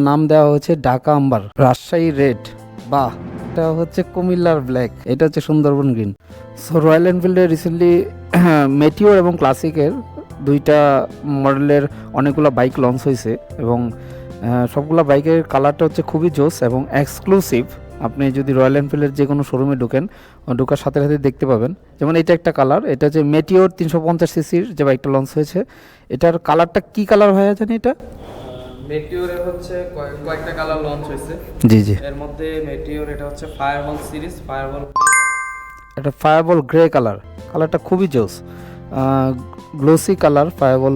নাম দেওয়া হয়েছে ঢাকা আম্বার, রাজশাহী রেড, বাহ, এটা হচ্ছে কুমিল্লার ব্ল্যাক, এটা হচ্ছে সুন্দরবন গ্রিন। সো রয়্যাল এনফিল্ডের রিসেন্টলি মেটিওর এবং ক্লাসিকের দুইটা মডেলের অনেকগুলো বাইক লঞ্চ হয়েছে এবং সবগুলো বাইকের কালারটা হচ্ছে খুবই জোস এবং এক্সক্লুসিভ। আপনি যদি রয়্যাল এনফিল্ডের যে কোনো শোরুমে ঢোকার সাথে সাথে দেখতে পাবেন। যেমন এটা একটা কালার, এটা হচ্ছে মেটিওর 350 সিসির যে বাইকটা লঞ্চ হয়েছে। এটার কালারটা কি কালার হয়ে জানি এটা? মেটিওরের হচ্ছে কয়েকটা কালার লঞ্চ হয়েছে। জি জি, এর মধ্যে মেটিওর এটা হচ্ছে ফায়ারবল সিরিজ, ফায়ারবল এটা ফায়ারবল গ্রে কালার, কালারটা খুবই জোস, glossy colour, fireball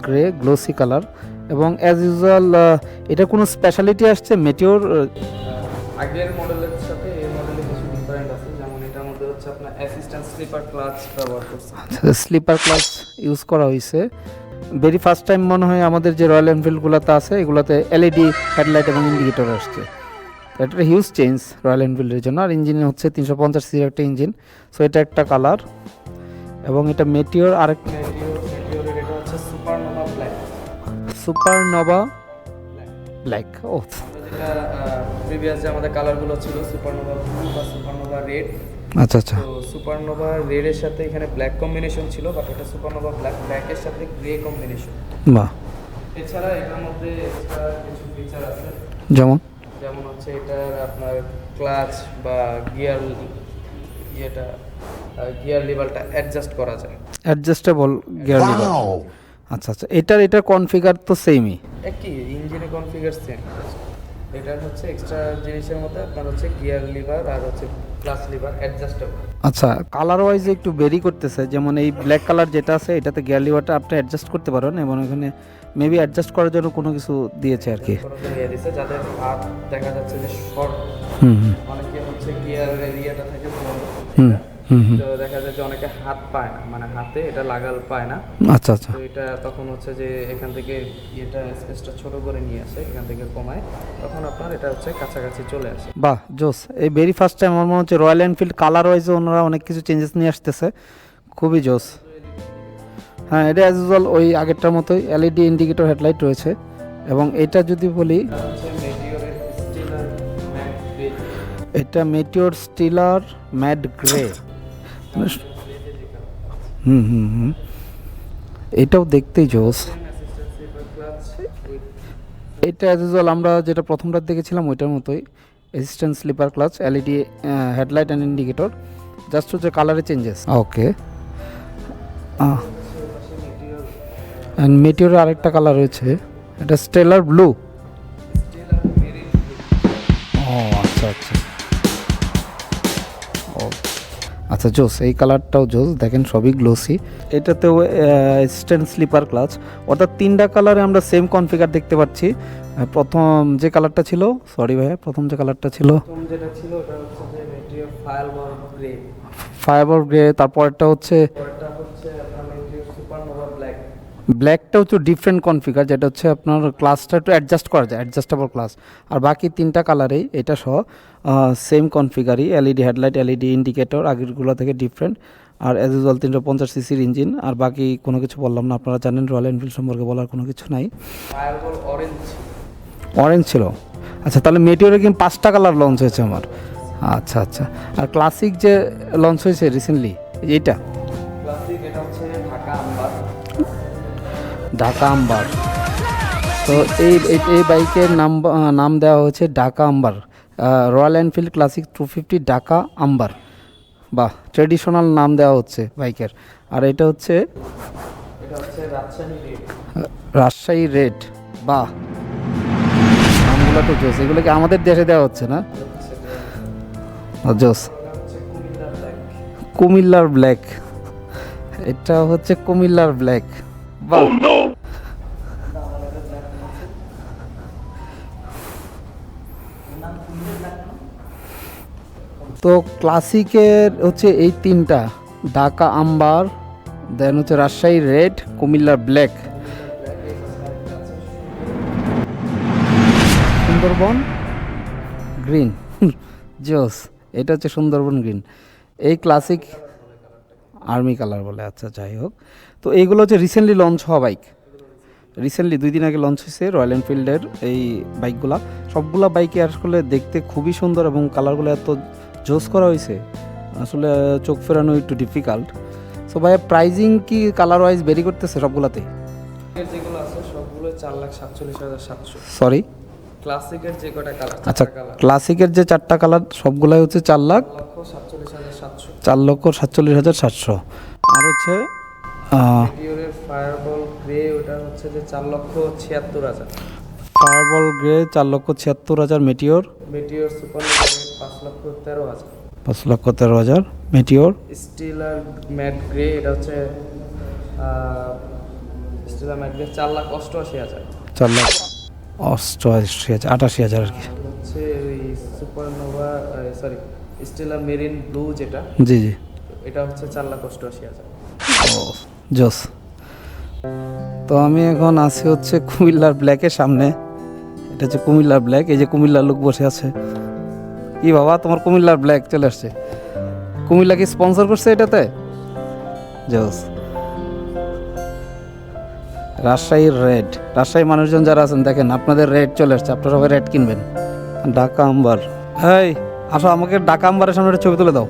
grey glossy colour. এবং অ্যাজ ইউজুয়াল এটা কোনো স্পেশালিটি আসছে মেটিওর? আগের মডেলের সাথে এই মডেলে কিছু ডিফারেন্ট আছে। যেমন এটার মধ্যে হচ্ছে আপনার অ্যাসিস্ট্যান্ট স্লিপার ক্লাচ ব্যবহার করছে। স্লিপার ক্লাচ ইউজ করা হয়েছে। ভেরি ফার্স্ট টাইম মনে হয় আমাদের যে রয়্যাল এনফিল্ডগুলোতে আছে এগুলোতে এলইডি হেডলাইট এবং ইন্ডিকেটর আসছে। এটা হিউজ চেঞ্জ রয়্যাল এনফিল্ডের জন্য। আর ইঞ্জিন হচ্ছে 350 সিসির একটা ইঞ্জিন। সো এটা একটা কালার এবং এটা মেটিওর আরেকটা মেটিওরের এটা হচ্ছে সুপারনোভা ব্ল্যাক। Supernova black. ও যেটা প্রিভিয়াস যে আমাদের কালারগুলো ছিল সুপারনোভা ব্লু বা সুপারনোভা রেড। আচ্ছা আচ্ছা, তো সুপারনোভা রেডের সাথে এখানে ব্ল্যাক কম্বিনেশন ছিল, বাট এটা সুপারনোভা ব্ল্যাকের সাথে গ্রে কম্বিনেশন। বাহ। এছাড়া এটার মধ্যে এক্সট্রা কিছু ফিচার আছে। যেমন যেমন হচ্ছে এটার আপনার ক্লাচ বা গিয়ার লিভারটা অ্যাডজাস্ট করা যায়। Adjustable gear liver. আচ্ছা আচ্ছা, এটার কনফিগার তো সেমই? একই ইঞ্জিনে কনফিগার সেম। এটার হচ্ছে এক্সট্রা জিনিসের মধ্যে আপনার হচ্ছে গিয়ার লিভার আর হচ্ছে ক্লাচ লিভার অ্যাডজাস্টেবল। আচ্ছা, কালার ওয়াইজ একটু ভেরি করতেছে। যেমন এই ব্ল্যাক কালার যেটা আছে এটাতে গিয়ার লিভারটা আপনি অ্যাডজাস্ট করতে পারেন এবং এখানে মেবি অ্যাডজাস্ট করার জন্য কোনো কিছু দিয়েছে আর কি। দিছে যাদের হাত দেখা যাচ্ছে যে শর্ট, হুম হুম অনেকে হচ্ছে গিয়ার এরিয়াটা থাকে বড়, হুম হুম হুম। তো দেখা যায় যে অনেকে হাত পায় না, মানে হাতে এটা লাগাল পায় না। আচ্ছা আচ্ছা, তো এটা তখন হচ্ছে যে এখান থেকে এটা স্পেসটা ছোট করে নিয়ে আসে, এখান থেকে কমায়, তখন আপনার এটা হচ্ছে কাছাকাছি চলে আসে। বাহ জোস। এই ভেরি ফার্স্ট টাইম আমার মনে হচ্ছে রয়্যাল এনফিল্ড কালার ওয়াইজে ওনারা অনেক কিছু চেঞ্জেস নিয়ে আসতেছে, খুবই জোস। হ্যাঁ, এটা অ্যাজ ইউজুয়াল ওই আগেরটার মতোই এলইডি ইন্ডিকেটর হেডলাইট রয়েছে। এবং এটা যদি বলি, এটা হচ্ছে মেটিওরের স্টিলার ম্যাট গ্রে। এটা মেটিওর স্টিলার ম্যাট গ্রে। হুম হুম হুম, এটাও দেখতেই জোস। এটা অ্যাজ ইউজুয়াল আমরা যেটা প্রথমটা দেখেছিলাম ওইটার মতোই, assistant slipper clutch, LED headlight and indicator, just হচ্ছে কালারে চেঞ্জেস। ওকে, অ্যান্ড মেটিওরের আরেকটা কালার রয়েছে, এটা স্টেলার ব্লু। ও আচ্ছা আচ্ছা, ও আচ্ছা, জোস। এই কালারটাও জোস, দেখেন সবই গ্লোসি। এটাতেও অ্যাসিস্ট্যান্ট স্লিপার ক্লাচ, অর্থাৎ তিনটা কালারে আমরা সেম কনফিগার দেখতে পাচ্ছি। প্রথম যে কালারটা ছিল, সরি ভাইয়া, প্রথম যে কালারটা ছিল, প্রথম যেটা ছিল ওটা হচ্ছে যে meteor fireball grey, fireball grey, তারপরটা হচ্ছে পরেরটা হচ্ছে আপনার মেটিওর সুপারনোভা ব্ল্যাক। ব্ল্যাকটা হচ্ছে ডিফারেন্ট কনফিগার, যেটা হচ্ছে আপনার ক্লাসটা একটু অ্যাডজাস্ট করা যায়, অ্যাডজাস্টেবল ক্লাস। আর বাকি তিনটা কালারেই এটা সহ সেম কনফিগারই, এলইডি হেডলাইট, এলইডি ইন্ডিকেটর, আগেরগুলো থেকে ডিফারেন্ট। আর অ্যাজ ইউজুয়াল 350 সিসির ইঞ্জিন। আর বাকি কোনো কিছু বললাম না, আপনারা জানেন রয়্যাল এনফিল্ড সম্পর্কে বলার কোনো কিছু নাই। ফায়ারবল অরেঞ্জ, অরেঞ্জ ছিল। আচ্ছা, তাহলে মেটিওরে কিন্তু 5টা কালার লঞ্চ হয়েছে আমার। আচ্ছা আচ্ছা, আর ক্লাসিক যে লঞ্চ হয়েছে রিসেন্টলি এইটা ক্লাসিক, এটা হচ্ছে ঢাকা আম্বার। ঢাকা আম্বার। তো এই বাইকের নাম দেওয়া হয়েছে Dhaka amber, royal Enfield classic 250 Dhaka amber. বাহ, ট্রেডিশনাল নাম দেওয়া হচ্ছে বাইকের। আর এটা হচ্ছে রাজশাহী রেড। রাজশাহী রেড, বাহ, নামগুলো তো জোস। এগুলো কি আমাদের দেশে দেওয়া হচ্ছে না? জোস। কুমিল্লার ব্ল্যাক, এটা হচ্ছে কুমিল্লার ব্ল্যাক, বাহ। তো ক্লাসিকের হচ্ছে এই তিনটা, ঢাকা আম্বার, দেন হচ্ছে রাজশাহী রেড, কুমিল্লার ব্ল্যাক, সুন্দরবন গ্রিন। জোস, এটা হচ্ছে সুন্দরবন গ্রিন। এই ক্লাসিক আর্মি কালার বলে, আচ্ছা যাই হোক। তো এইগুলো হচ্ছে রিসেন্টলি লঞ্চ হওয়া বাইক। রিসেন্টলি 2 দিন আগে লঞ্চ হয়েছে রয়্যাল এনফিল্ডের এই বাইকগুলা। সবগুলা বাইকে আসলে দেখতে খুবই সুন্দর এবং কালারগুলো এত জোস করা হয়েছে, আসলে চোখ ফেরানো একটু ডিফিকাল্ট। সো ভাইয়া প্রাইজিং কি কালার ওয়াইজ ভেরি করতেছে সবগুলাতে? এর যেগুলো আছে সবগুলো 4,47,700। সরি, ক্লাসিকের যে কটা কালার, আচ্ছা, কালার ক্লাসিকের যে 4টা কালার সবগুলাই হচ্ছে 4,47,700। 4,47,700। আর হচ্ছে মেটিওরের ফায়ারবল গ্রে ওটা হচ্ছে যে 4,76,000। Fireball grey 4,76,000 Meteor. Meteor super 5,13,000। 5,13,000 Meteor. Stiller mat grey এটা হচ্ছে স্টিলার ম্যাট গ্রে 4,88,000। 4,88,000 আর কি। হচ্ছে ওই supernova, sorry Stiller marine blue যেটা, জি জি, এটা হচ্ছে 4,88,000। ও জোস। তো আমি এখন আছি হচ্ছে কুমিল্লার ব্ল্যাকের সামনে। এটা হচ্ছে কুমিল্লার ব্ল্যাক, এই যে কুমিল্লার লোক বসে আছে। কি বাবা, তোমার কুমিল্লার ব্ল্যাক চলে আসছে? কুমিল্লা কি স্পন্সর করছে এটাতে? জোস। রাজশাহীর রেড, রাজশাহী মানুষজন যারা আছেন দেখেন আপনাদের রেড চলে আসছে, আপনারা সবাই রেড কিনবেন। ঢাকা আম্বার, এই আসো আমাকে ঢাকা আম্বারের সামনে একটা ছবি তুলে দাও।